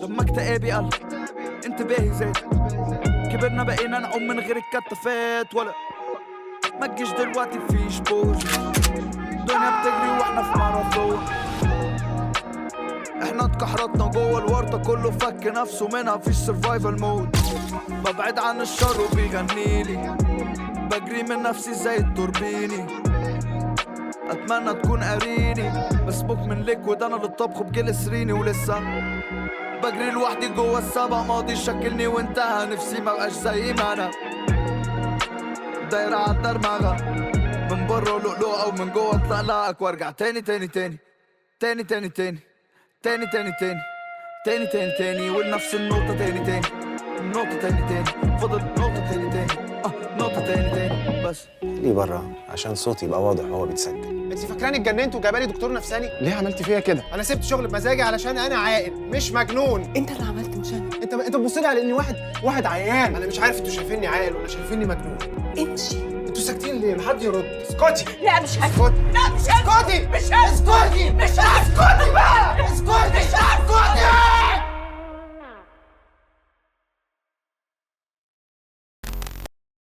لما اكتئابي قل انتباهي زاد، كبرنا بقينا نعوم من غير الكتافات، ولا ما تجيش دلوقتي فيش بوز، الدنيا بتجري واحنا في ماراثون، احنا اتكحرتنا جوه الورطة، كله فك نفسه منها فيش سرفايفل مود، ببعد عن الشر وبيغنيلي، بجري من نفسي زي التوربيني، اتمنى تكون قاريني، بس بوك من ليكويد انا للطبخ بجلسريني، ولسه بجري لوحدي جوه السبق، ماضي شكلني وانتهى، نفسي مبقاش زي ما انا، دايرة عالدرمغة من بره لؤلؤة ومن جوه اطلقلقك وارجع تاني تاني تاني تاني تاني تاني تاني تاني تاني تاني تاني تاني ولنفس النقطة تاني تاني نقطة تاني تاني فضل نقطة تاني تاني نقطة تاني تاني بس. ليه بره عشان صوتي يبقى واضح وهو بيتسجل. انت فاكراني اتجننت وجابالي دكتور نفساني؟ ليه عملتي فيا كده؟ انا سبت شغل بمزاجي علشان انا عاقل مش مجنون. انت اللي عملت مش انا. انت بتبص لي على اني واحد عيان. انا مش عارف انتوا شايفيني عاقل ولا شايفيني مجنون. امشي. انتوا ساكتين ليه؟ محد يرد. اسكتي. لا مش هسكت. اسكتي. لا مش هسكت. اسكتي. مش هسكت. اسكتي. مش هسكت.